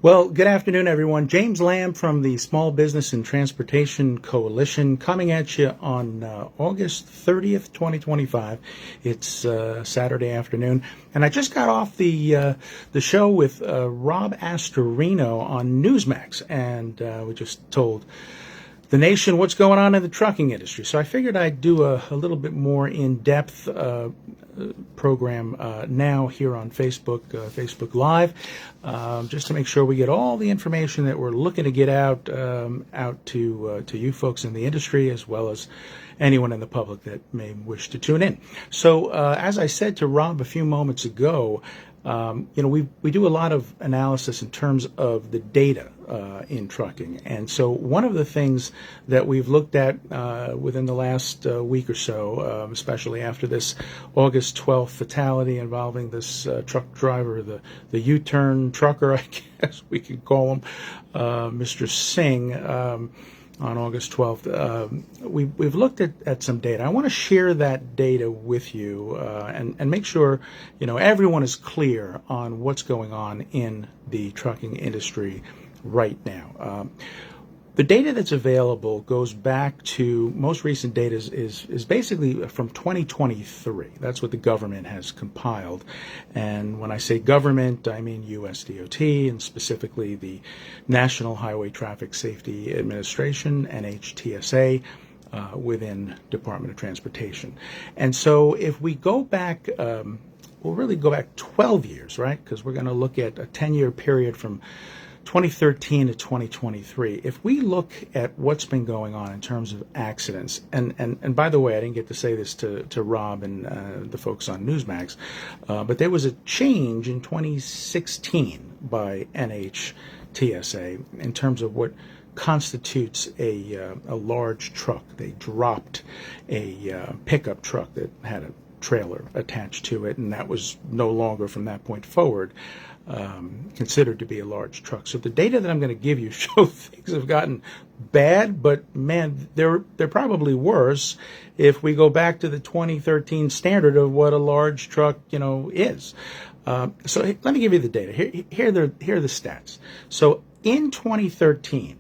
Well, good afternoon, everyone. James Lamb from the Small Business and Transportation Coalition coming at you on August 30th, 2025. It's Saturday afternoon, and I just got off the show with Rob Astorino on Newsmax, and we just told the nation what's going on in the trucking industry. So I figured I'd do a little bit more in-depth program now here on Facebook Live, just to make sure we get all the information that we're looking to get out to you folks in the industry, as well as anyone in the public that may wish to tune in. So as I said to Rob a few moments ago, we do a lot of analysis in terms of the data in trucking. And so one of the things that we've looked at within the last week or so, especially after this August 12th fatality involving this truck driver, the U-turn trucker, I guess we could call him, Mr. Singh, on August 12th. We've looked at some data. I want to share that data with you and make sure everyone is clear on what's going on in the trucking industry right now. The data that's available goes back to, most recent data is basically from 2023. That's what the government has compiled. And when I say government, I mean US DOT, and specifically the National Highway Traffic Safety Administration, NHTSA, within Department of Transportation. And so if we go back, we'll really go back 12 years, right? Because we're going to look at a 10-year period from 2013 to 2023. If we look at what's been going on in terms of accidents, and by the way, I didn't get to say this to Rob and the folks on Newsmax, but there was a change in 2016 by NHTSA in terms of what constitutes a large truck. They dropped a pickup truck that had a trailer attached to it, and that was no longer, from that point forward, considered to be a large truck. So the data that I'm going to give you show things have gotten bad, but man, they're probably worse if we go back to the 2013 standard of what a large truck is. So let me give you the data. Here are the stats. So in 2013,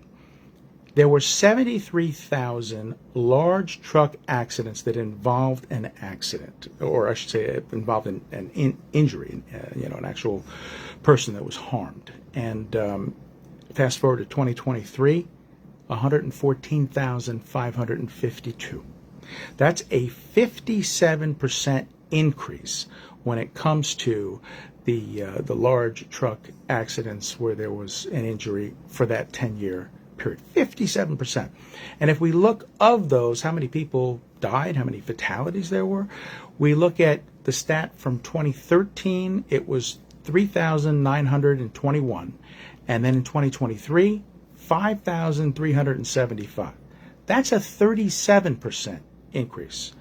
there were 73,000 large truck accidents that involved an accident, or I should say involved an injury, an actual person that was harmed. And fast forward to 2023, 114,552. That's a 57% increase when it comes to the large truck accidents where there was an injury for that 10-year period. 57%. And if we look of those, how many people died, how many fatalities there were, we look at the stat from 2013, it was 3,921. And then in 2023, 5,375. That's a 37% increase.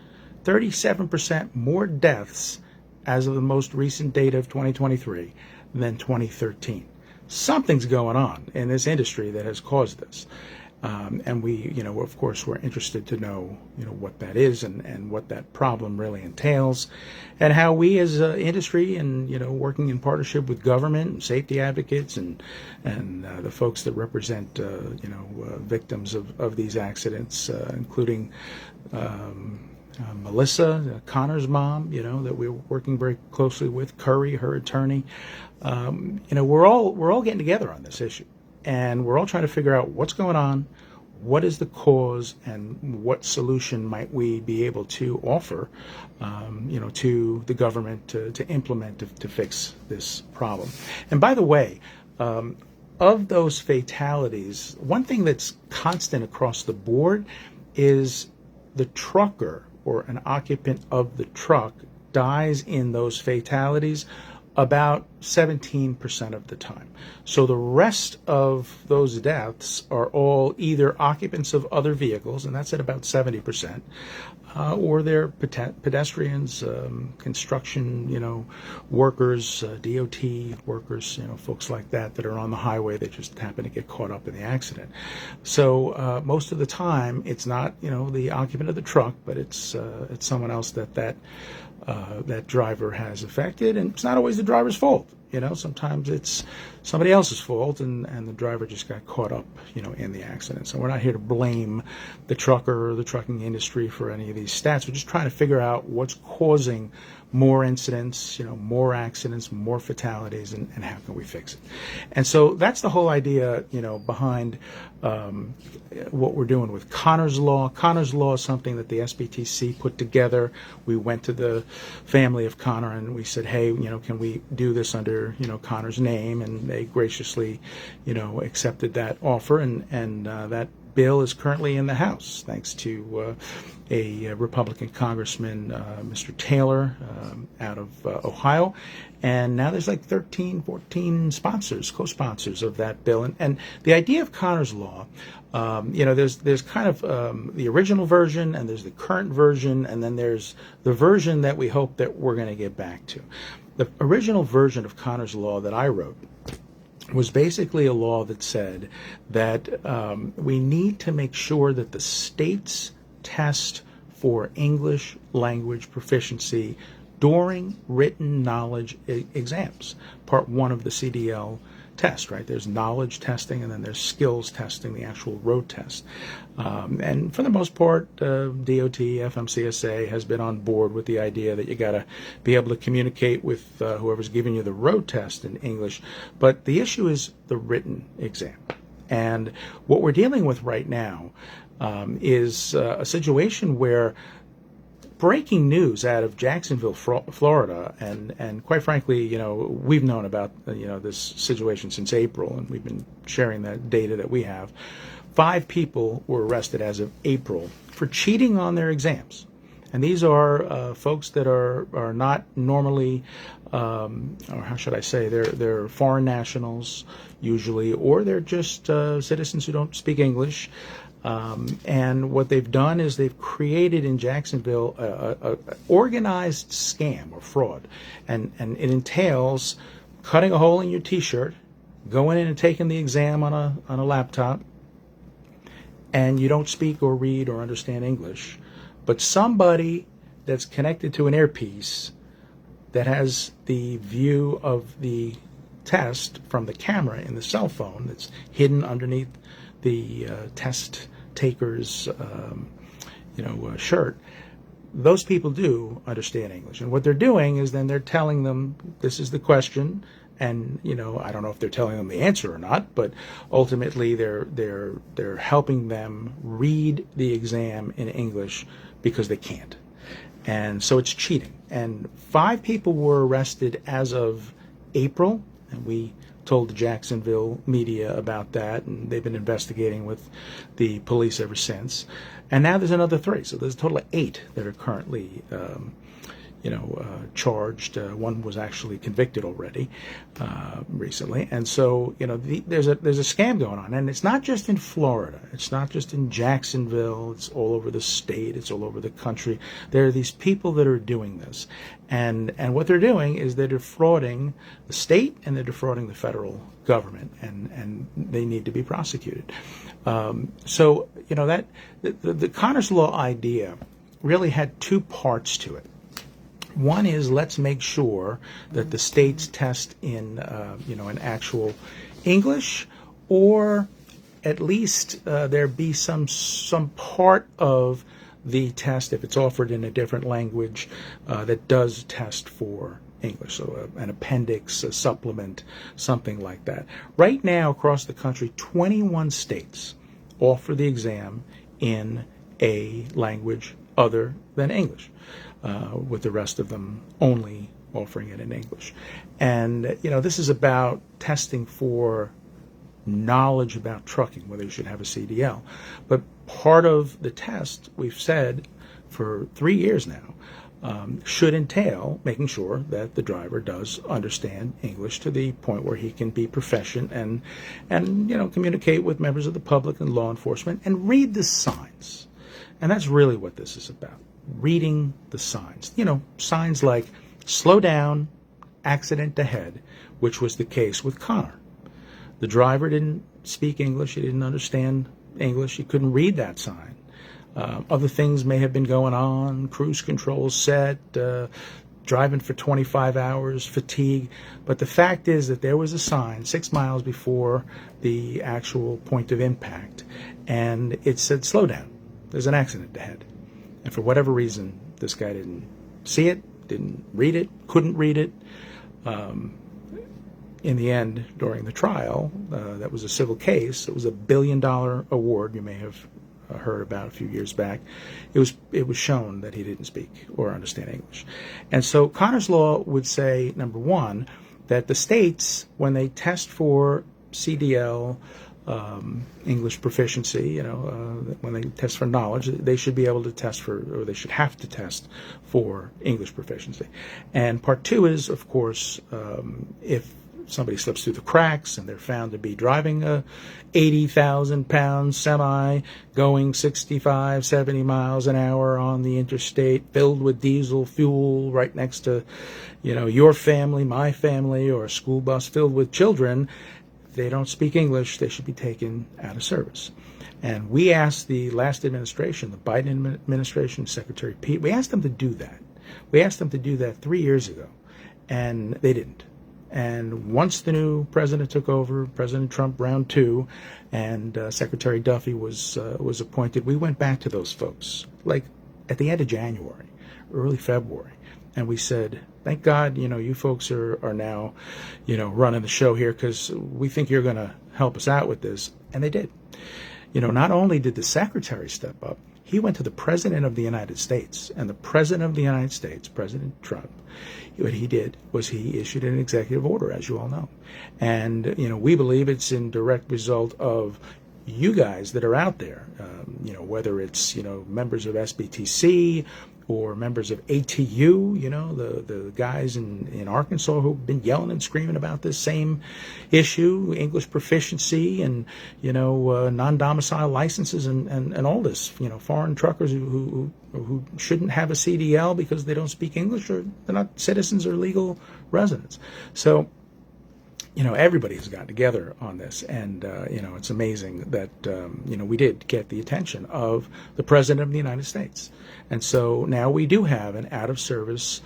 37% more deaths as of the most recent data of 2023 than 2013. Something's going on in this industry that has caused this. And we, of course, we're interested to know, what that is and what that problem really entails, and how we as an industry and, working in partnership with government and safety advocates and the folks that represent, victims of these accidents, including Melissa, Connor's mom, that we're working very closely with, Curry, her attorney. We're all getting together on this issue, and we're all trying to figure out what's going on, what is the cause, and what solution might we be able to offer, to the government to implement to fix this problem. And by the way, of those fatalities, one thing that's constant across the board is the trucker or an occupant of the truck dies in those fatalities about 17% of the time. So the rest of those deaths are all either occupants of other vehicles, and that's at about 70%, or they're pedestrians, construction, workers, DOT workers, folks like that are on the highway that just happen to get caught up in the accident. So most of the time, it's not the occupant of the truck, but it's someone else that driver has affected, and it's not always the driver's fault. Sometimes it's somebody else's fault, and the driver just got caught up, in the accident. So we're not here to blame the trucker or the trucking industry for any of these stats. We're just trying to figure out what's causing more incidents, more accidents, more fatalities, and how can we fix it. And so that's the whole idea, behind what we're doing with Connor's Law. Connor's Law is something that the SBTC put together. We went to the family of Connor and we said, hey, can we do this under, Connor's name? And they graciously, accepted that offer, and that bill is currently in the House, thanks to a Republican Congressman, Mr. Taylor, out of Ohio. And now there's like 13, 14 sponsors, co-sponsors of that bill. And the idea of Connor's Law, there's kind of the original version, and there's the current version, and then there's the version that we hope that we're going to get back to. The original version of Connor's Law that I wrote was basically a law that said that we need to make sure that the states test for English language proficiency during written knowledge exams, part one of the CDL test, right? There's knowledge testing, and then there's skills testing, the actual road test. And for the most part, DOT, FMCSA has been on board with the idea that you got to be able to communicate with whoever's giving you the road test in English. But the issue is the written exam. And what we're dealing with right now is a situation where breaking news out of Jacksonville, Florida, and quite frankly, we've known about this situation since April, and we've been sharing that data that we have. 5 people were arrested as of April for cheating on their exams, and these are folks that are not normally, or how should I say, they're foreign nationals usually, or they're just citizens who don't speak English. And what they've done is they've created in Jacksonville a organized scam or fraud, and it entails cutting a hole in your T-shirt, going in and taking the exam on a laptop, and you don't speak or read or understand English, but somebody that's connected to an earpiece that has the view of the test from the camera in the cell phone that's hidden underneath the test taker's shirt. Those people do understand English, and what they're doing is then they're telling them this is the question, and I don't know if they're telling them the answer or not, but ultimately they're helping them read the exam in English because they can't, and so it's cheating. And 5 people were arrested as of April, and we told the Jacksonville media about that, and they've been investigating with the police ever since. And now there's another 3, so there's a total of 8 that are currently charged. One was actually convicted already recently, and so there's a scam going on, and it's not just in Florida, it's not just in Jacksonville, it's all over the state, it's all over the country. There are these people that are doing this, and what they're doing is they're defrauding the state and they're defrauding the federal government, and they need to be prosecuted. So that the Connor's Law idea really had 2 parts to it. One is, let's make sure that the states test in in actual English, or at least there be some part of the test, if it's offered in a different language, that does test for English, so an appendix, a supplement, something like that. Right now, across the country, 21 states offer the exam in a language other than English, with the rest of them only offering it in English. And, this is about testing for knowledge about trucking, whether you should have a CDL. But part of the test, we've said for 3 years now, should entail making sure that the driver does understand English to the point where he can be proficient and communicate with members of the public and law enforcement and read the signs. And that's really what this is about, reading the signs. Signs like slow down, accident ahead, which was the case with Connor. The driver didn't speak English, he didn't understand English, he couldn't read that sign. Other things may have been going on, cruise control set, driving for 25 hours, fatigue. But the fact is that there was a sign 6 miles before the actual point of impact, and it said, slow down, there's an accident ahead. And for whatever reason, this guy didn't see it, didn't read it, couldn't read it. In the end, during the trial, that was a civil case. It was a $1 billion award you may have heard about a few years back. It was shown that he didn't speak or understand English. And so Connor's Law would say, number one, that the states, when they test for CDL, English proficiency, when they test for knowledge, they should be able to test for, or they should have to test for English proficiency. And part two is, of course, if somebody slips through the cracks and they're found to be driving a 80,000-pound semi going 65, 70 miles an hour on the interstate filled with diesel fuel right next to, your family, my family, or a school bus filled with children, they don't speak English, they should be taken out of service. And we asked the last administration, the Biden administration, Secretary Pete, we asked them to do that. We asked them to do that 3 years ago, and they didn't. And once the new president took over, President Trump round two, and Secretary Duffy was appointed, we went back to those folks, like at the end of January, early February, and we said, thank God, you folks are now, running the show here, because we think you're going to help us out with this. And they did. Not only did the secretary step up, he went to the President of the United States, and the President of the United States, President Trump, what he did was he issued an executive order, as you all know. And, we believe it's in direct result of you guys that are out there, whether it's, members of SBTC or members of ATU, the guys in Arkansas who've been yelling and screaming about this same issue, English proficiency and, non-domicile licenses and all this, foreign truckers who shouldn't have a CDL because they don't speak English or they're not citizens or legal residents. So, everybody has gotten together on this, and, it's amazing that, we did get the attention of the President of the United States. And so now we do have an out-of-service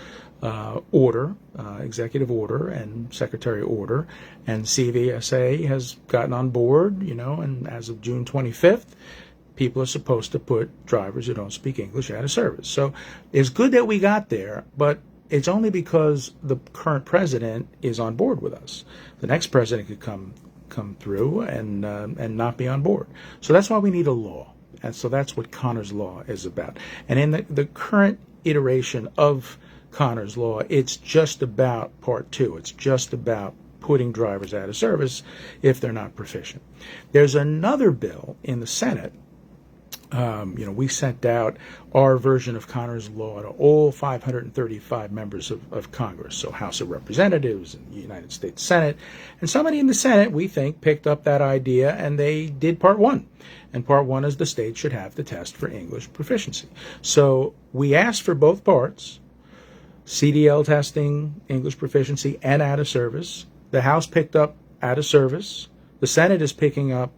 order, executive order and secretary order, and CVSA has gotten on board, and as of June 25th, people are supposed to put drivers who don't speak English out of service. So it's good that we got there, but it's only because the current president is on board with us. The next president could come through and not be on board. So that's why we need a law. And so that's what Connor's Law is about. And in the current iteration of Connor's Law, it's just about part two. It's just about putting drivers out of service if they're not proficient. There's another bill in the Senate. We sent out our version of Connor's Law to all 535 members of Congress, so House of Representatives and the United States Senate. And somebody in the Senate, we think, picked up that idea, and they did part one. And part one is the state should have to test for English proficiency. So we asked for both parts, CDL testing, English proficiency, and out of service. The House picked up out of service. The Senate is picking up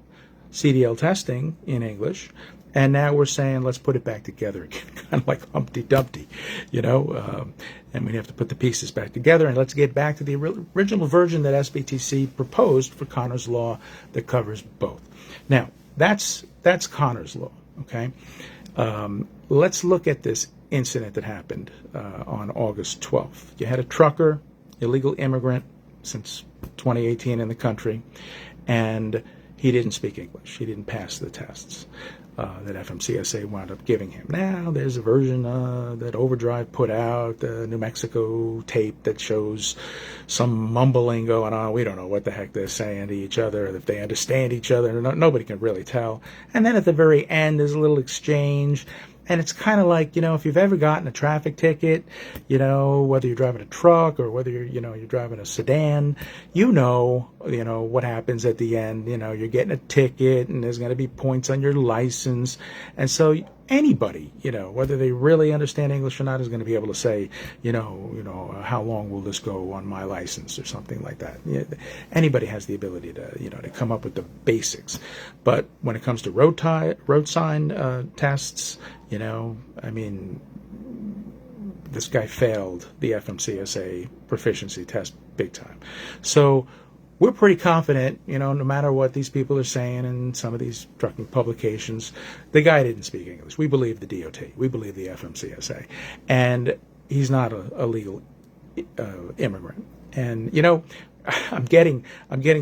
CDL testing in English. And now we're saying, let's put it back together again, kind of like Humpty Dumpty, and we have to put the pieces back together, and let's get back to the original version that SBTC proposed for Connor's Law that covers both. Now, that's Connor's Law, okay? Let's look at this incident that happened on August 12th. You had a trucker, illegal immigrant since 2018 in the country, and he didn't speak English. He didn't pass the tests that FMCSA wound up giving him. Now, there's a version that Overdrive put out, the New Mexico tape that shows some mumbling going on. We don't know what the heck they're saying to each other, if they understand each other. Nobody can really tell. And then at the very end, there's a little exchange. And it's kind of like, if you've ever gotten a traffic ticket, whether you're driving a truck or whether you're driving a sedan, what happens at the end. You're getting a ticket and there's going to be points on your license. And so anybody, whether they really understand English or not, is going to be able to say, how long will this go on my license or something like that. Anybody has the ability to come up with the basics. But when it comes to road sign tests, this guy failed the FMCSA proficiency test big time. So we're pretty confident, no matter what these people are saying in some of these trucking publications, the guy didn't speak English. We believe the DOT. We believe the FMCSA. And he's not a legal immigrant. And, I'm getting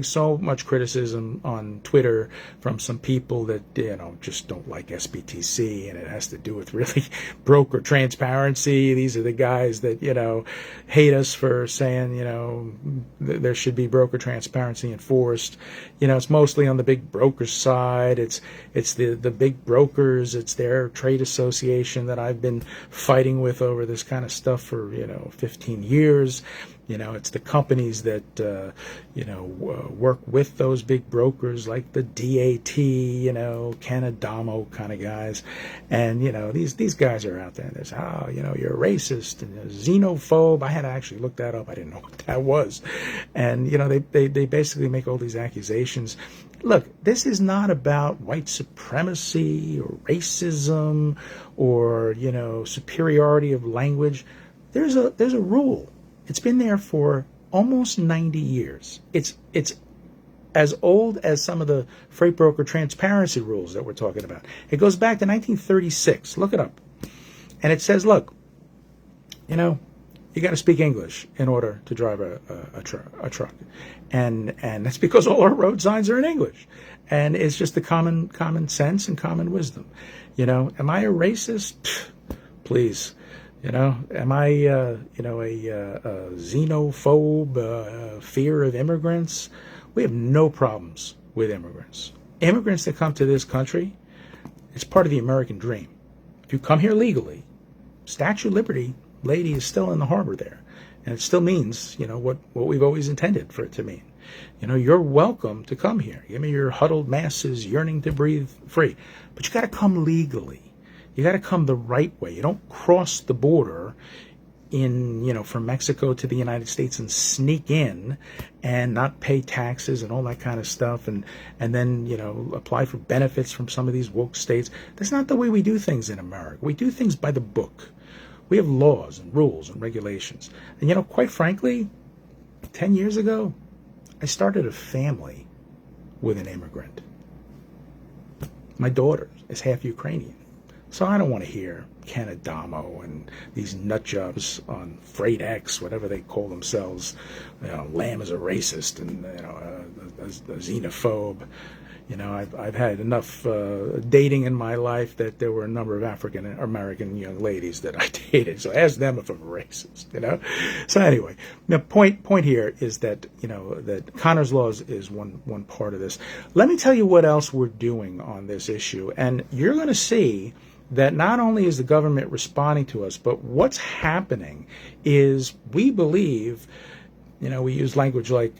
so much criticism on Twitter from some people that just don't like SBTC, and it has to do with really broker transparency. These are the guys that hate us for saying there should be broker transparency enforced. It's mostly on the big broker side. It's the big brokers. It's their trade association that I've been fighting with over this kind of stuff for 15 years. It's the companies that, work with those big brokers like the DAT, Canadamo kind of guys. And, these guys are out there and they say, you're a racist and a xenophobe. I had to actually look that up. I didn't know what that was. And, they basically make all these accusations. Look, this is not about white supremacy or racism or, superiority of language. There's a rule. It's been there for almost 90 years. It's as old as some of the freight broker transparency rules that we're talking about. It goes back to 1936. Look it up. And it says, look, you got to speak English in order to drive a truck. And that's because all our road signs are in English. And it's just the common sense and common wisdom. Am I a racist? Please. Am I, a xenophobe, fear of immigrants? We have no problems with immigrants. Immigrants that come to this country, it's part of the American dream. If you come here legally, Statue of Liberty, lady, is still in the harbor there. And it still means, what we've always intended for it to mean. You're welcome to come here. Give me your huddled masses yearning to breathe free. But you got to come legally. You got to come the right way. You don't cross the border from Mexico to the United States and sneak in and not pay taxes and all that kind of stuff and then, apply for benefits from some of these woke states. That's not the way we do things in America. We do things by the book. We have laws and rules and regulations. And, quite frankly, 10 years ago, I started a family with an immigrant. My daughter is half Ukrainian. So I don't want to hear Canadamo and these nut jobs on Freight X, whatever they call themselves. Lamb is a racist and a xenophobe. I've had enough dating in my life that there were a number of African American young ladies that I dated. So ask them if I'm a racist. So anyway, the point here is that that Connor's Law is one part of this. Let me tell you what else we're doing on this issue, and you're going to see that not only is the government responding to us, but what's happening is we believe, we use language like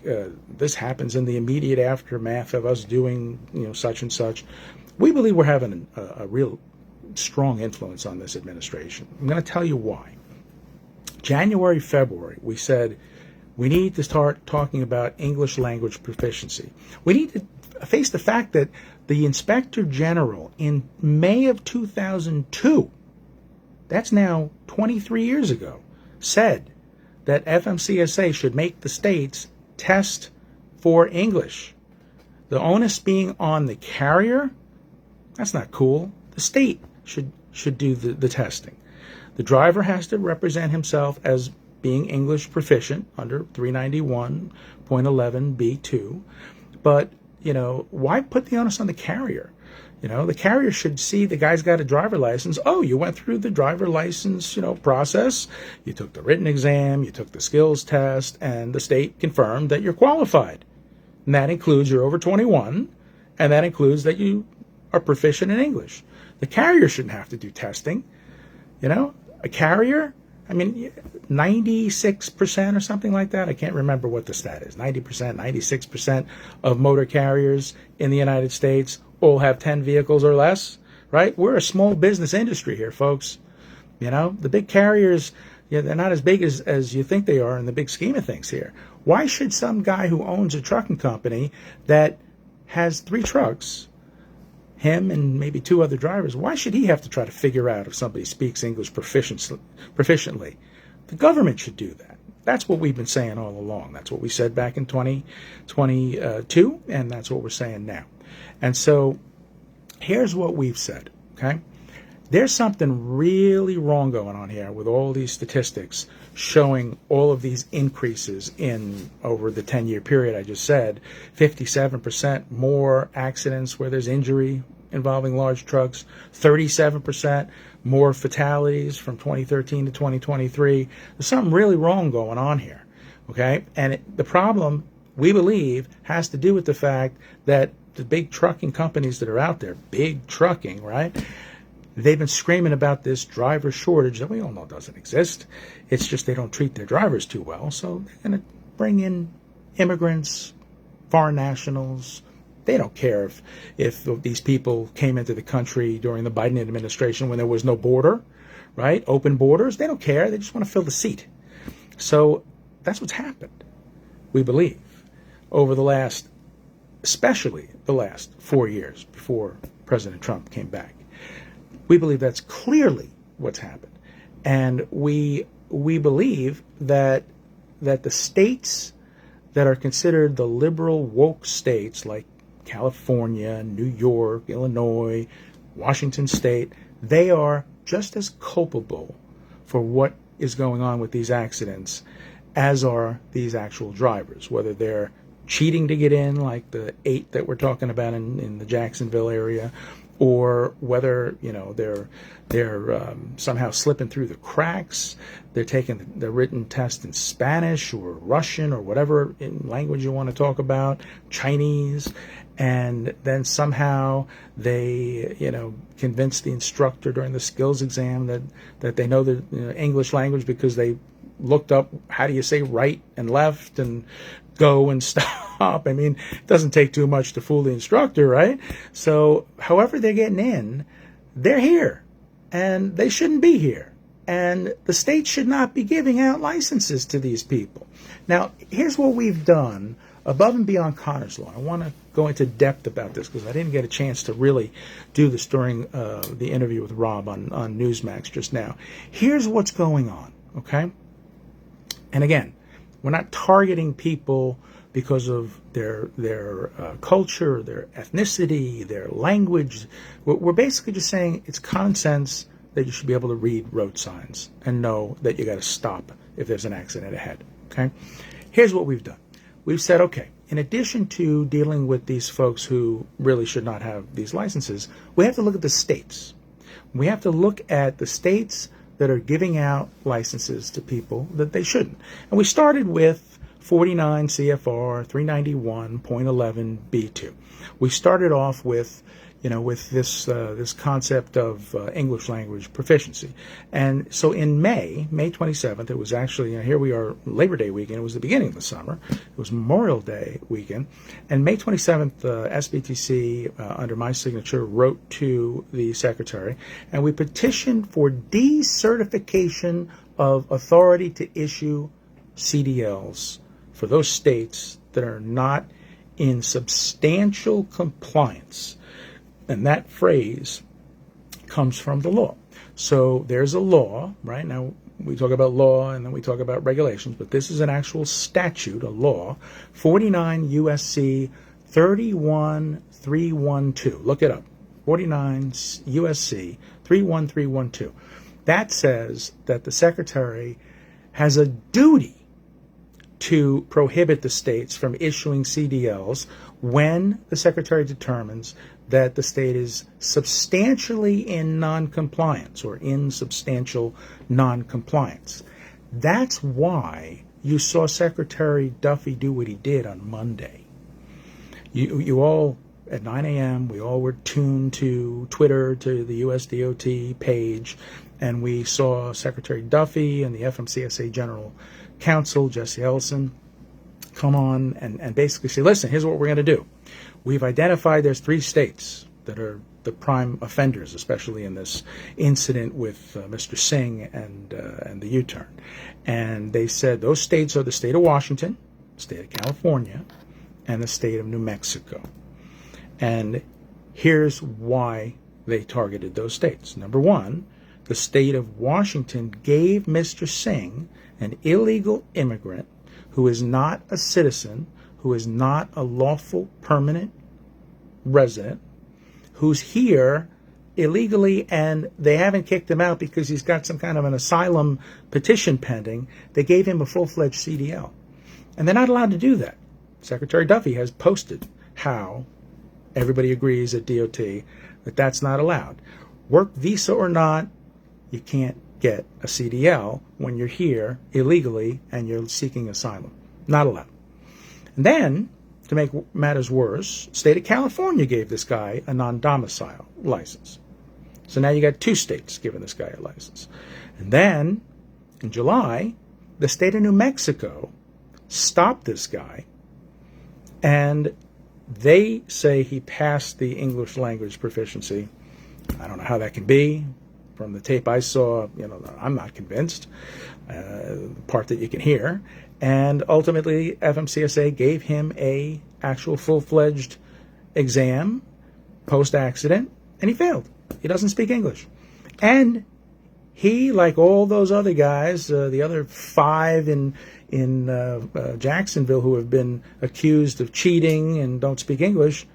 this happens in the immediate aftermath of us doing, such and such. We believe we're having a real strong influence on this administration. I'm going to tell you why. January, February, we said we need to start talking about English language proficiency. We need to face the fact that the Inspector General in May of 2002, that's now 23 years ago, said that FMCSA should make the states test for English. The onus being on the carrier, that's not cool. The state should do the testing. The driver has to represent himself as being English proficient under 391.11b2, but why put the onus on the carrier? The carrier should see the guy's got a driver license. Oh, you went through the driver license, process. You took the written exam, you took the skills test, and the state confirmed that you're qualified. And that includes you're over 21, and that includes that you are proficient in English. The carrier shouldn't have to do testing. A carrier, 96% or something like that. I can't remember what the stat is. 90%, 96% of motor carriers in the United States all have 10 vehicles or less, right? We're a small business industry here, folks. The big carriers, they're not as big as you think they are in the big scheme of things here. Why should some guy who owns a trucking company that has 3 trucks, him and maybe two other drivers, why should he have to try to figure out if somebody speaks English proficiently? The government should do that. That's what we've been saying all along. That's what we said back in 2022, and that's what we're saying now. And so here's what we've said, okay? There's something really wrong going on here with all these statistics showing all of these increases in over the 10-year period I just said. 57% more accidents where there's injury involving large trucks, 37% more fatalities from 2013 to 2023. There's something really wrong going on here, okay? And the problem, we believe, has to do with the fact that the big trucking companies that are out there, big trucking, right? They've been screaming about this driver shortage that we all know doesn't exist. It's just they don't treat their drivers too well. So they're going to bring in immigrants, foreign nationals. They don't care if these people came into the country during the Biden administration when there was no border, right? Open borders. They don't care. They just want to fill the seat. So that's what's happened, we believe, over the last, especially the last 4 years before President Trump came back. We believe that's clearly what's happened. And we believe that the states that are considered the liberal woke states like California, New York, Illinois, Washington State, they are just as culpable for what is going on with these accidents as are these actual drivers, whether they're cheating to get in, like the 8 that we're talking about in the Jacksonville area, or whether they're somehow slipping through the cracks. They're taking the written test in Spanish or Russian or whatever language you want to talk about, Chinese, and then somehow they convince the instructor during the skills exam that they know the English language because they looked up how do you say right and left and go and stop. I mean, it doesn't take too much to fool the instructor, right? So however they're getting in, they're here, and they shouldn't be here. And the state should not be giving out licenses to these people. Now, here's what we've done above and beyond Connor's Law. I want to go into depth about this because I didn't get a chance to really do this during the interview with Rob on Newsmax just now. Here's what's going on, okay? And again, we're not targeting people because of their culture, their ethnicity, their language. We're basically just saying it's common sense that you should be able to read road signs and know that you got to stop if there's an accident ahead. Okay? Here's what we've done. We've said, okay, in addition to dealing with these folks who really should not have these licenses, we have to look at the states. We have to look at the states that are giving out licenses to people that they shouldn't. And we started with 49 CFR 391.11 B2. We started off with with this concept of English language proficiency. And so in May 27th, it was actually, here we are, Labor Day weekend. It was the beginning of the summer. It was Memorial Day weekend. And May 27th, SBTC, under my signature, wrote to the secretary, and we petitioned for decertification of authority to issue CDLs for those states that are not in substantial compliance. And that phrase comes from the law. So there's a law, right? Now, we talk about law and then we talk about regulations, but this is an actual statute, a law, 49 USC 31312. Look it up. 49 USC 31312. That says that the secretary has a duty to prohibit the states from issuing CDLs when the secretary determines that the state is substantially in noncompliance or in substantial noncompliance. That's why you saw Secretary Duffy do what he did on Monday. You all, at 9 a.m., we all were tuned to Twitter, to the USDOT page, and we saw Secretary Duffy and the FMCSA General Counsel, Jesse Ellison, come on and basically say, listen, here's what we're going to do. We've identified there's 3 states that are the prime offenders, especially in this incident with Mr. Singh and the U-turn. And they said those states are the state of Washington, state of California, and the state of New Mexico. And Here's why they targeted those states. Number one, the state of Washington gave Mr. Singh, an illegal immigrant who is not a citizen, who is not a lawful permanent resident, who's here illegally, and they haven't kicked him out because he's got some kind of an asylum petition pending. They gave him a full-fledged CDL. And they're not allowed to do that. Secretary Duffy has posted how everybody agrees at DOT that that's not allowed. Work visa or not, you can't get a CDL when you're here illegally and you're seeking asylum. Not allowed. And then, to make matters worse, state of California gave this guy a non-domicile license. So now you got two states giving this guy a license. And then, in July, the state of New Mexico stopped this guy, and they say he passed the English language proficiency. I don't know how that can be. From the tape I saw, I'm not convinced. The part that you can hear. And ultimately, FMCSA gave him a actual full-fledged exam post-accident, and he failed. He doesn't speak English. And he, like all those other guys, the other 5 in Jacksonville who have been accused of cheating and don't speak English,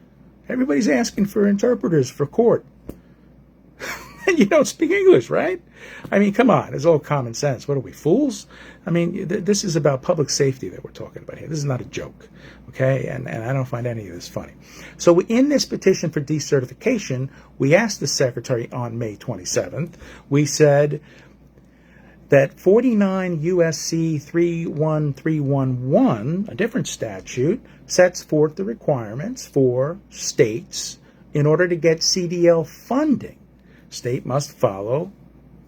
everybody's asking for interpreters for court. And you don't speak English, right? I mean, come on. It's all common sense. What are we, fools? I mean, this is about public safety that we're talking about here. This is not a joke, okay? And I don't find any of this funny. So in this petition for decertification, we asked the Secretary on May 27th, we said that 49 U.S.C. 31311, a different statute, sets forth the requirements for states in order to get CDL funding. State must follow,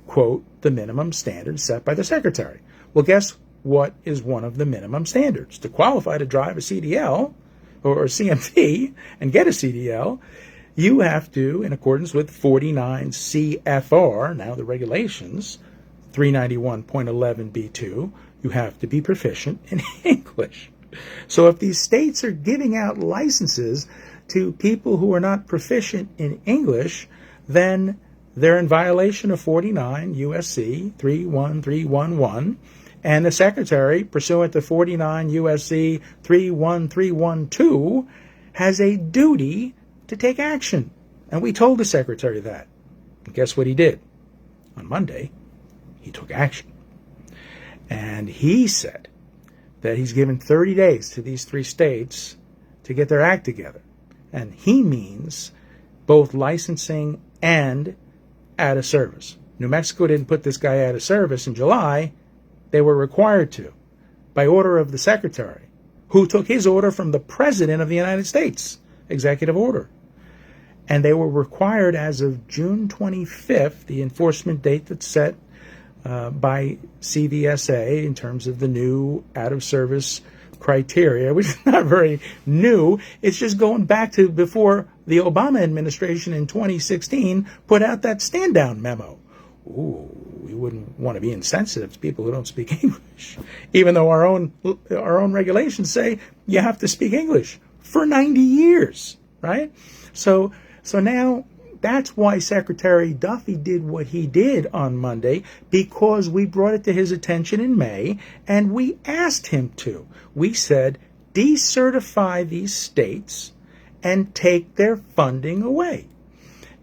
quote, the minimum standards set by the Secretary. Well, guess what is one of the minimum standards? To qualify to drive a CDL or a CMT and get a CDL, you have to, in accordance with 49 CFR, now the regulations, 391.11b2, you have to be proficient in English. So if these states are giving out licenses to people who are not proficient in English, then they're in violation of 49 U.S.C. 31311, and the Secretary, pursuant to 49 U.S.C. 31312, has a duty to take action. And we told the Secretary that. And guess what he did? On Monday, he took action. And he said that he's given 30 days to these 3 states to get their act together. And he means both licensing and out of service. New Mexico didn't put this guy out of service in July. They were required to, by order of the Secretary, who took his order from the President of the United States, executive order. And they were required as of June 25th, the enforcement date that's set by CVSA in terms of the new out-of-service criteria, which is not very new. It's just going back to before the Obama administration in 2016 put out that stand-down memo. Ooh, we wouldn't want to be insensitive to people who don't speak English, even though our own regulations say you have to speak English for 90 years, right? So now that's why Secretary Duffy did what he did on Monday, because we brought it to his attention in May, and we asked him to. We said, decertify these states and take their funding away.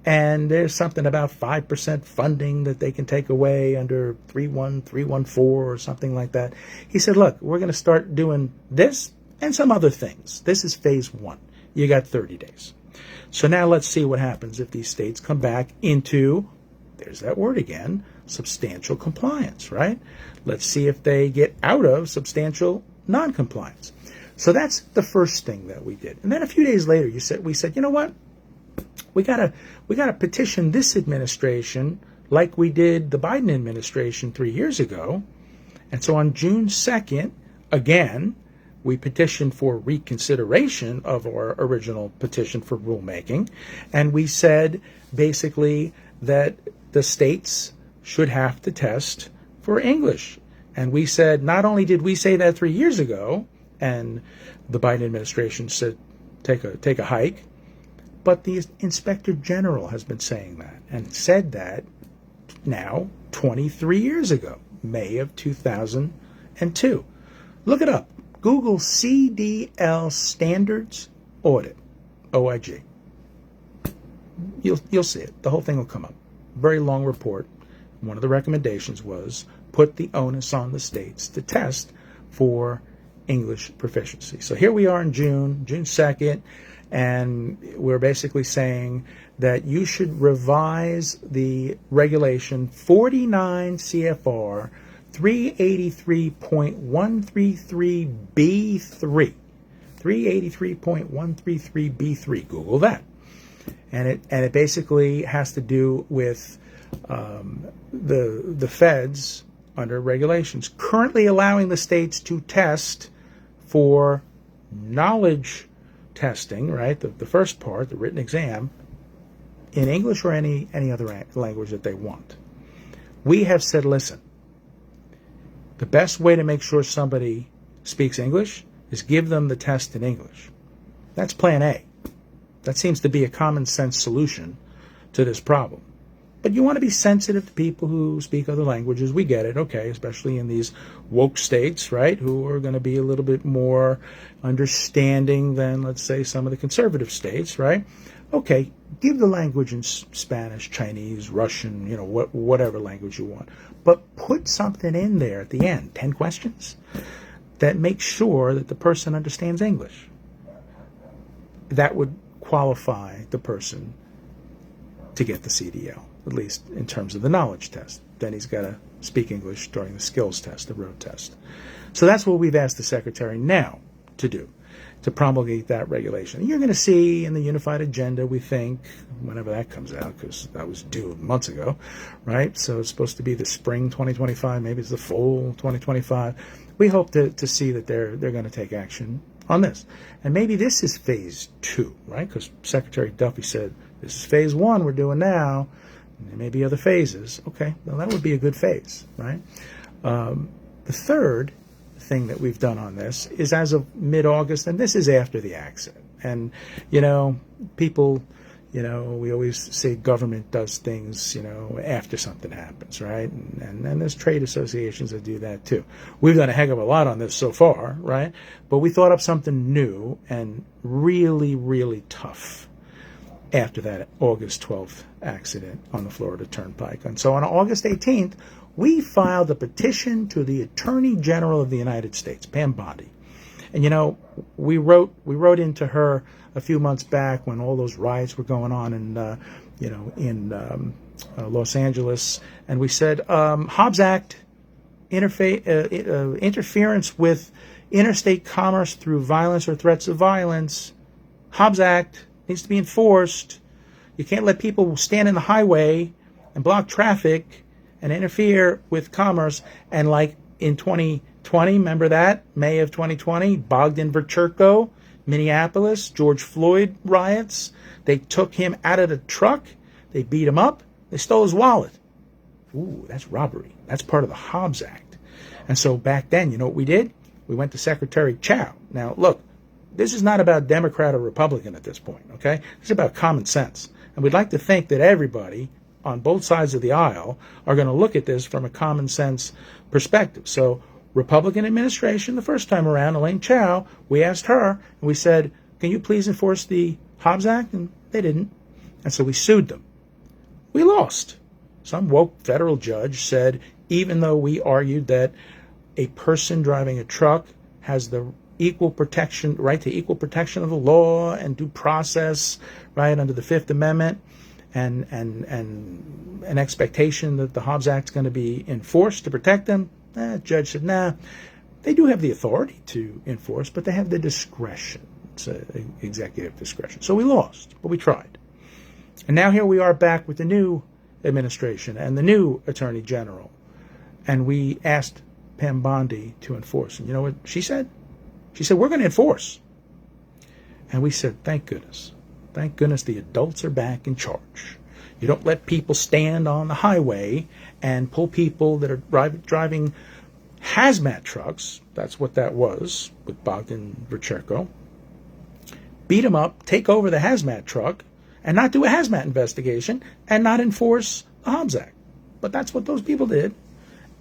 And there's something about 5% funding that they can take away under 31314 or something like that. He said, look, we're going to start doing this and some other things. This is phase 1. You got 30 days. So now let's see what happens if these states come back into, there's that word again, substantial compliance, right? Let's see if they get out of substantial non-compliance. So that's the first thing that we did. And then a few days later, we said, you know what? We gotta petition this administration like we did the Biden administration 3 years ago. And so on June 2nd, again, we petitioned for reconsideration of our original petition for rulemaking. And we said basically that the states should have to test for English. And we said, not only did we say that 3 years ago, and the Biden administration said, take a hike, But the Inspector General has been saying that and said that now 23 years ago, May of 2002. Look it up. Google CDL Standards Audit, OIG. You'll see it. The whole thing will come up. Very long report. One of the recommendations was put the onus on the states to test for English proficiency. So here we are in June 2nd, and we're basically saying that you should revise the regulation 49 CFR 383.133B3. 383.133B3. Google that. And it basically has to do with the feds under regulations currently allowing the states to test for knowledge testing, right? The first part, the written exam, in English or any other language that they want. We have said, listen, the best way to make sure somebody speaks English is give them the test in English. That's plan A. That seems to be a common sense solution to this problem. But you want to be sensitive to people who speak other languages. We get it, okay, especially in these woke states, right, who are going to be a little bit more understanding than, let's say, some of the conservative states, right? Okay, give the language in Spanish, Chinese, Russian, whatever language you want. But put something in there at the end, 10 questions, that makes sure that the person understands English. That would qualify the person to get the CDL, at least in terms of the knowledge test. Then he's got to speak English during the skills test, the road test. So that's what we've asked the Secretary now to do, to promulgate that regulation. And you're going to see in the Unified Agenda, we think, whenever that comes out, because that was due months ago, right? So it's supposed to be the spring 2025, maybe it's the fall 2025. We hope to see that they're going to take action on this. And maybe this is phase 2, right? Because Secretary Duffy said, this is phase 1 we're doing now. And there may be other phases. Okay, well, that would be a good phase, right? The third thing that we've done on this is as of mid-August, and this is after the accident. And, people, we always say government does things, after something happens, right? And there's trade associations that do that too. We've done a heck of a lot on this so far, right? But we thought up something new and really, really tough after that August 12th accident on the Florida Turnpike. And so on August 18th, we filed a petition to the Attorney General of the United States, Pam Bondi. And, we wrote into her a few months back when all those riots were going on in Los Angeles. And we said, Hobbs Act, interference with interstate commerce through violence or threats of violence. Hobbs Act needs to be enforced. You can't let people stand in the highway and block traffic and interfere with commerce. And like in 2020, remember that? May of 2020, Bogdan Vercherko, Minneapolis, George Floyd riots. They took him out of the truck. They beat him up. They stole his wallet. Ooh, that's robbery. That's part of the Hobbs Act. And so back then, you know what we did? We went to Secretary Chow. Now, look, this is not about Democrat or Republican at this point, okay? It's about common sense. And we'd like to think that everybody on both sides of the aisle are going to look at this from a common sense perspective. So Republican administration, the first time around, Elaine Chao, we asked her, and we said, can you please enforce the Hobbs Act? And they didn't. And so we sued them. We lost. Some woke federal judge said, even though we argued that a person driving a truck has the right to equal protection of the law and due process, right, under the Fifth Amendment, and an expectation that the Hobbs Act is going to be enforced to protect them, the judge said, nah, they do have the authority to enforce, but they have the discretion. It's executive discretion. So we lost, but we tried. And now here we are back with the new administration and the new Attorney General. And we asked Pam Bondi to enforce. And you know what she said? She said, we're going to enforce. And we said, thank goodness. Thank goodness the adults are back in charge. You don't let people stand on the highway and pull people that are driving hazmat trucks. That's what that was with Bogdan Vercherko. Beat them up, take over the hazmat truck, and not do a hazmat investigation and not enforce the Hobbs Act. But that's what those people did.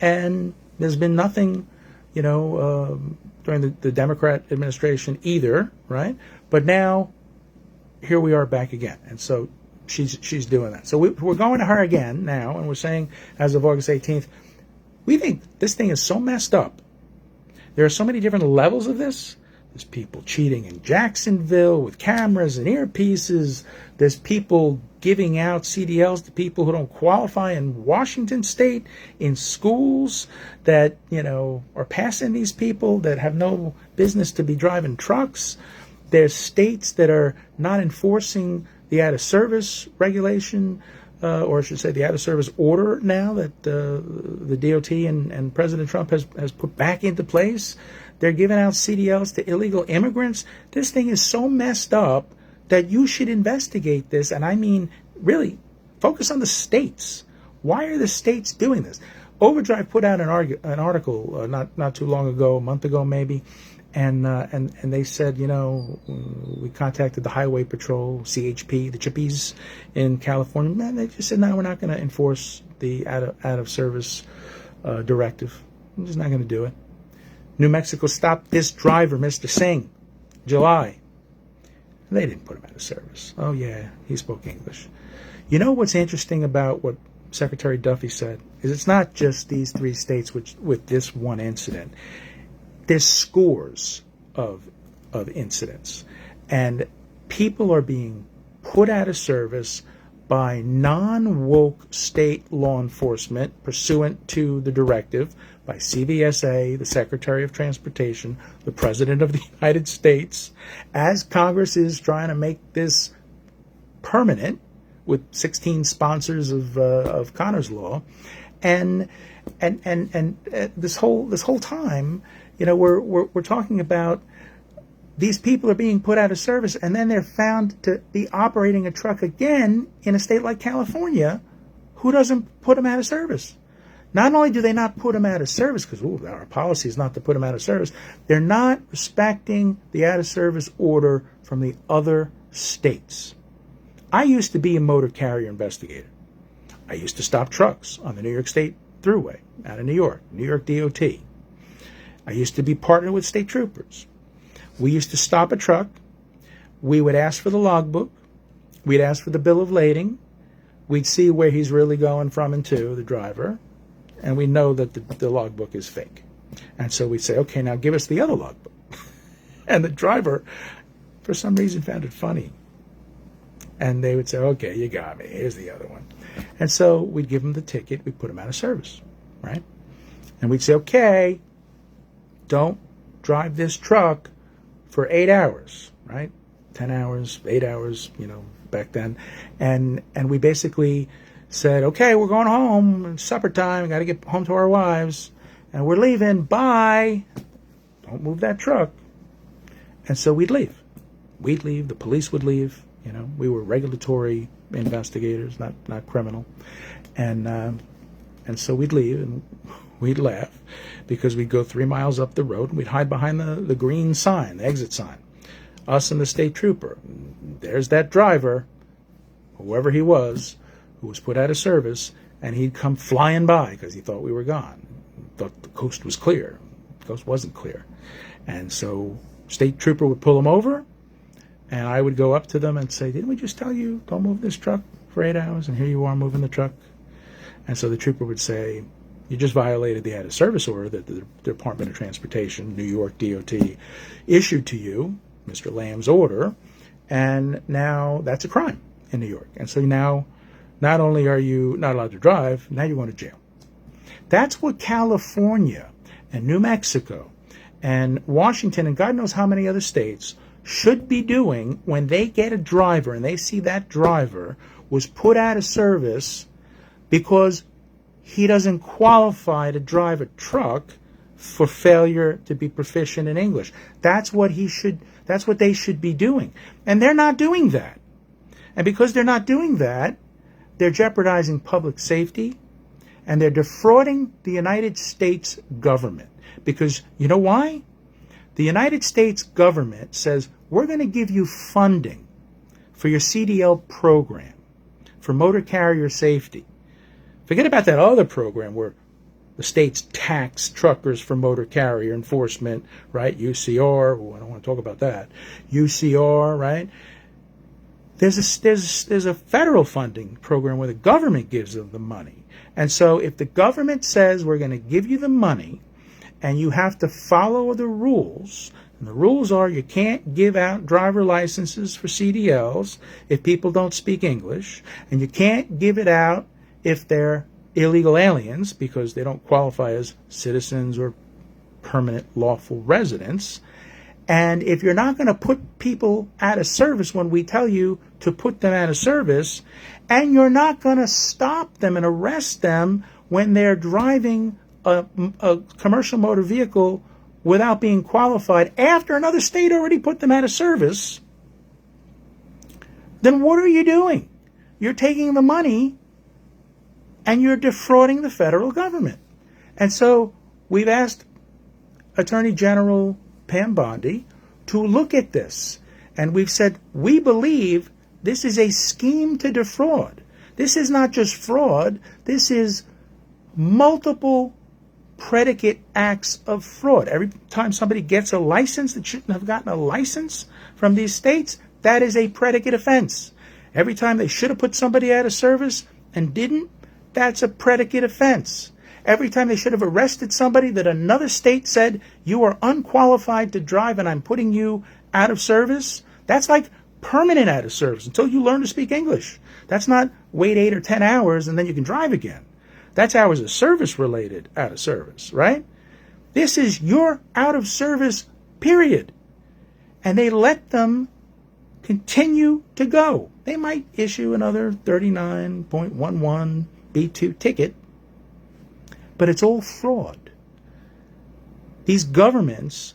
And there's been nothing, during the Democrat administration either, right? But now, here we are back again. And so she's doing that. So we're going to her again now, and we're saying, as of August 18th, we think this thing is so messed up. There are so many different levels of this. There's people cheating in Jacksonville with cameras and earpieces. There's people giving out CDLs to people who don't qualify in Washington State, in schools that, are passing these people that have no business to be driving trucks. There's states that are not enforcing the out-of-service regulation, or I should say the out-of-service order now that the DOT and President Trump has put back into place. They're giving out CDLs to illegal immigrants. This thing is so messed up that you should investigate this. And I mean, really, focus on the states. Why are the states doing this? Overdrive put out an article not too long ago, a month ago maybe, and they said, we contacted the Highway Patrol, CHP, the chippies in California. Man, they just said, no, we're not going to enforce the out of service directive. We're just not going to do it. New Mexico stopped this driver, Mr. Singh, July. They didn't put him out of service. Oh, yeah, he spoke English. You know what's interesting about what Secretary Duffy said is it's not just these three states with this one incident. There's scores of incidents. And people are being put out of service by non-woke state law enforcement pursuant to the directive by CVSA, the Secretary of Transportation, the President of the United States, as Congress is trying to make this permanent with 16 sponsors of Connor's Law, and this whole time, we're talking about these people are being put out of service, and then they're found to be operating a truck again in a state like California. Who doesn't put them out of service? Not only do they not put them out of service, because our policy is not to put them out of service, they're not respecting the out-of-service order from the other states. I used to be a motor carrier investigator. I used to stop trucks on the New York State Thruway out of New York DOT. I used to be partnered with state troopers. We used to stop a truck. We would ask for the logbook. We'd ask for the bill of lading. We'd see where he's really going from and to, the driver. And we know that the logbook is fake. And so we'd say, okay, now give us the other logbook. And the driver, for some reason, found it funny. And they would say, okay, you got me. Here's the other one. And so we'd give them the ticket. We'd put them out of service, right? And we'd say, okay, don't drive this truck for 8 hours, right? 10 hours, 8 hours, back then. And we basically said, okay, we're going home. It's supper time. We got to get home to our wives. And we're leaving. Bye. Don't move that truck. And so we'd leave. We'd leave. The police would leave. We were regulatory investigators, not criminal. And so we'd leave and we'd laugh because we'd go 3 miles up the road and we'd hide behind the green sign, the exit sign. Us and the state trooper. There's that driver, whoever he was, who was put out of service, and he'd come flying by because he thought we were gone. Thought the coast was clear. The coast wasn't clear. And so state trooper would pull him over, and I would go up to them and say, didn't we just tell you don't move this truck for 8 hours, and here you are moving the truck? And so the trooper would say, you just violated the out-of-service order that the Department of Transportation, New York DOT, issued to you, Mr. Lamb's order, and now that's a crime in New York. And so now, not only are you not allowed to drive, now you're going to jail. That's what California and New Mexico and Washington and God knows how many other states should be doing when they get a driver and they see that driver was put out of service because he doesn't qualify to drive a truck for failure to be proficient in English. That's what they should be doing. And they're not doing that. And because they're not doing that, they're jeopardizing public safety and they're defrauding the United States government. Because you know why? The United States government says, we're going to give you funding for your CDL program, for motor carrier safety. Forget about that other program where the states tax truckers for motor carrier enforcement, right? UCR, I don't want to talk about that. UCR, right? There's a federal funding program where the government gives them the money. And so if the government says we're going to give you the money and you have to follow the rules, and the rules are you can't give out driver licenses for CDLs if people don't speak English, and you can't give it out if they're illegal aliens because they don't qualify as citizens or permanent lawful residents. And if you're not going to put people out of service when we tell you to put them out of service, and you're not going to stop them and arrest them when they're driving a commercial motor vehicle without being qualified after another state already put them out of service, then what are you doing? You're taking the money and you're defrauding the federal government. And so we've asked Attorney General Pam Bondi to look at this. And we've said, we believe this is a scheme to defraud. This is not just fraud. This is multiple predicate acts of fraud. Every time somebody gets a license that shouldn't have gotten a license from these states, that is a predicate offense. Every time they should have put somebody out of service and didn't, that's a predicate offense. Every time they should have arrested somebody that another state said, you are unqualified to drive and I'm putting you out of service, that's like permanent out of service until you learn to speak English. That's not wait 8 or 10 hours and then you can drive again. That's hours of service related out of service, right? This is your out of service period. And they let them continue to go. They might issue another 39.11 B2 ticket, but it's all fraud. These governments,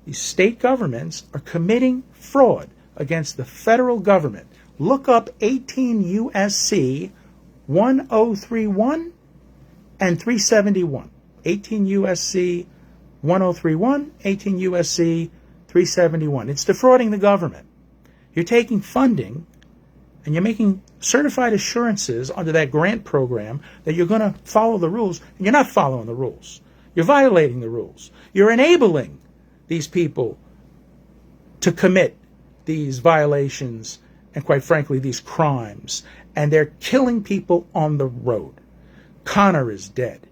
these state governments, are committing fraud against the federal government. Look up 18 U.S.C. 1031 and 371. 18 U.S.C. 1031, 18 U.S.C. 371. It's defrauding the government. You're taking funding and you're making certified assurances under that grant program that you're going to follow the rules, and you're not following the rules. You're violating the rules. You're enabling these people to commit these violations and, quite frankly, these crimes. And they're killing people on the road. Connor is dead.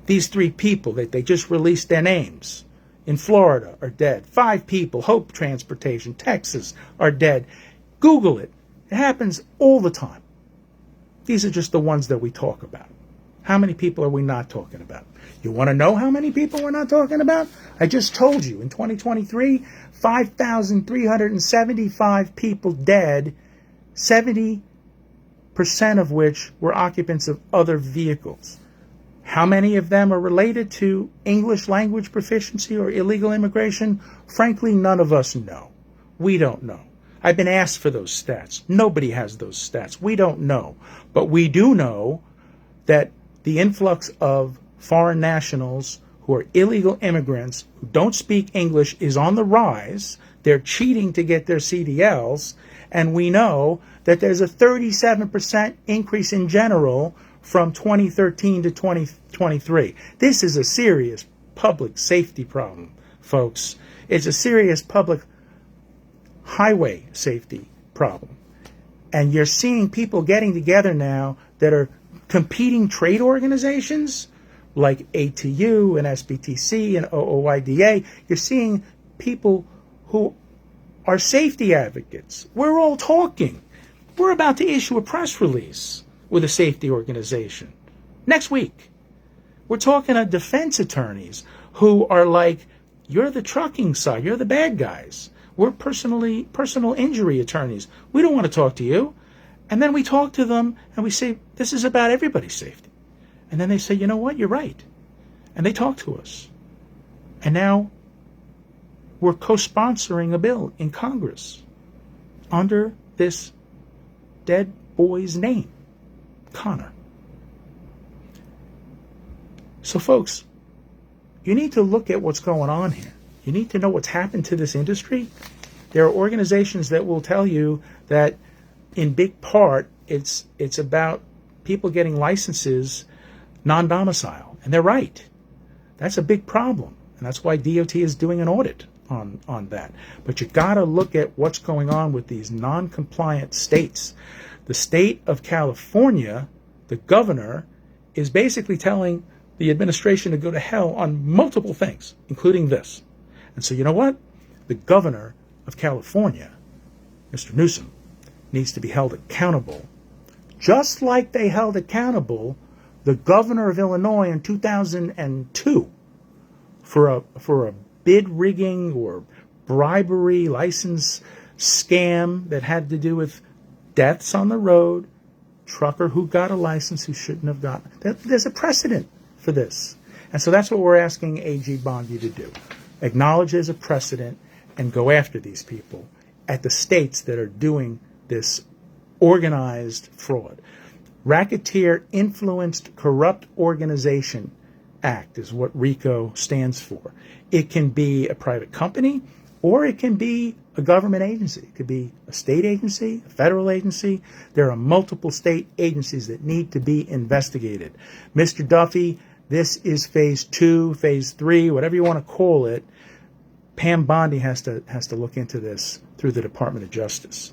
These 3 people that they just released their names in Florida are dead. 5 people, Hope Transportation, Texas, are dead. Google it. It happens all the time. These are just the ones that we talk about. How many people are we not talking about? You want to know how many people we're not talking about? I just told you, in 2023, 5,375 people dead, 70% of which were occupants of other vehicles. How many of them are related to English language proficiency or illegal immigration? Frankly, none of us know. We don't know. I've been asked for those stats. Nobody has those stats. We don't know. But we do know that the influx of foreign nationals who are illegal immigrants who don't speak English is on the rise. They're cheating to get their CDLs. And we know that there's a 37% increase in general from 2013 to 2023. This is a serious public safety problem, folks. It's a serious public highway safety problem. And you're seeing people getting together now that are competing trade organizations like ATU and SBTC and OOIDA. You're seeing people who are safety advocates. We're all talking. We're about to issue a press release with a safety organization next week. We're talking to defense attorneys who are like, you're the trucking side, you're the bad guys. We're personal injury attorneys. We don't want to talk to you. And then we talk to them and we say, this is about everybody's safety. And then they say, you know what, you're right. And they talk to us. And now we're co-sponsoring a bill in Congress under this dead boy's name, Connor. So folks, you need to look at what's going on here. You need to know what's happened to this industry. There are organizations that will tell you that in big part it's about people getting licenses non-domicile. And they're right. That's a big problem. And that's why DOT is doing an audit on that. But you got to look at what's going on with these non-compliant states. The state of California, the governor, is basically telling the administration to go to hell on multiple things, including this. And so you know what? The governor of California, Mr. Newsom, needs to be held accountable, just like they held accountable the governor of Illinois in 2002 for a bid rigging or bribery license scam that had to do with deaths on the road, trucker who got a license who shouldn't have gotten. There's a precedent for this. And so that's what we're asking AG Bondi to do. Acknowledge there's a precedent and go after these people at the states that are doing this organized fraud. Racketeer Influenced Corrupt Organization Act is what RICO stands for. It can be a private company or it can be a government agency. It could be a state agency, a federal agency. There are multiple state agencies that need to be investigated. Mr. Duffy, this is phase 2, phase 3, whatever you want to call it. Pam Bondi has to look into this through the Department of Justice.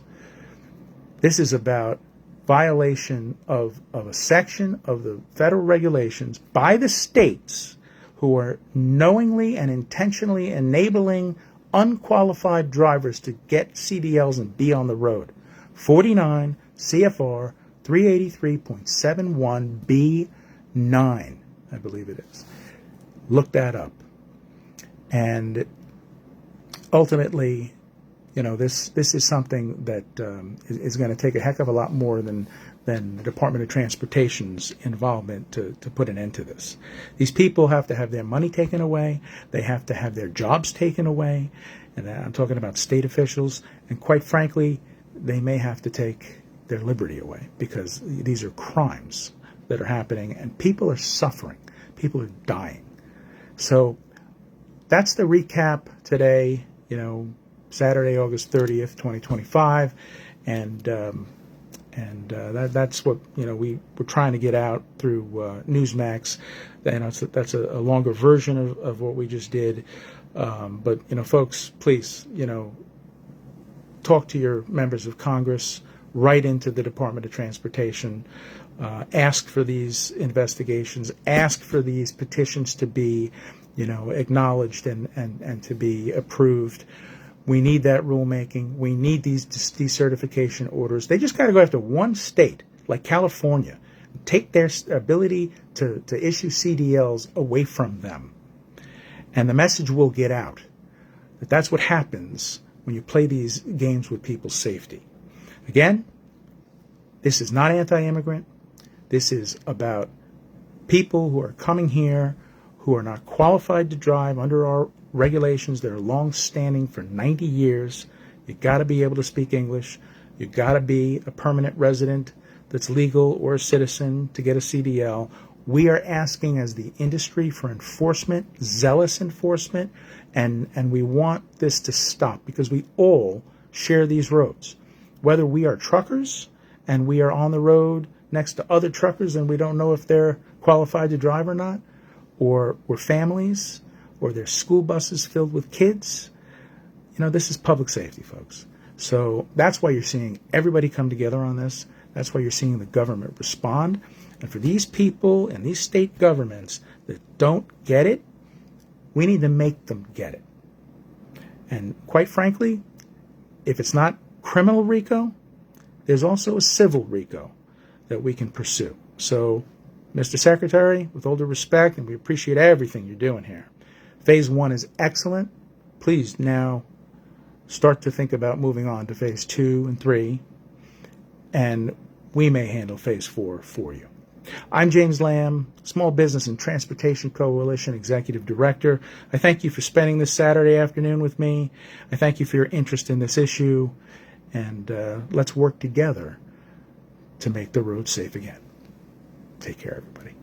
This is about violation of a section of the federal regulations by the states who are knowingly and intentionally enabling unqualified drivers to get CDLs and be on the road. 49 CFR 383.71B9, I believe it is. Look that up. And ultimately, you know, this is something that is going to take a heck of a lot more than the Department of Transportation's involvement to put an end to this. These people have to have their money taken away. They have to have their jobs taken away. And I'm talking about state officials. And quite frankly, they may have to take their liberty away because these are crimes that are happening and people are suffering. People are dying. So that's the recap today, you know, Saturday, August 30th, 2025, and that's what, you know, we're trying to get out through Newsmax. You know, that's a longer version of what we just did. But, you know, folks, please, you know, talk to your members of Congress, write into the Department of Transportation, ask for these investigations, ask for these petitions to be, you know, acknowledged and to be approved. We need that rulemaking. We need these decertification orders. They just got to go after one state, like California, take their ability to issue CDLs away from them. And the message will get out that that's what happens when you play these games with people's safety. Again, this is not anti-immigrant. This is about people who are coming here who are not qualified to drive under our regulations that are long-standing for 90 years. You got to be able to speak English. You got to be a permanent resident that's legal or a citizen to get a CDL. We are asking as the industry for enforcement, zealous enforcement, and we want this to stop because we all share these roads. Whether we are truckers and we are on the road next to other truckers and we don't know if they're qualified to drive or not, or we're families, or there's school buses filled with kids. You know, this is public safety, folks. So that's why you're seeing everybody come together on this. That's why you're seeing the government respond. And for these people and these state governments that don't get it, we need to make them get it. And quite frankly, if it's not criminal RICO, there's also a civil RICO that we can pursue. So, Mr. Secretary, with all due respect, and we appreciate everything you're doing here, Phase 1 is excellent. Please now start to think about moving on to Phase 2 and 3, and we may handle Phase 4 for you. I'm James Lamb, Small Business and Transportation Coalition Executive Director. I thank you for spending this Saturday afternoon with me. I thank you for your interest in this issue, and let's work together to make the road safe again. Take care, everybody.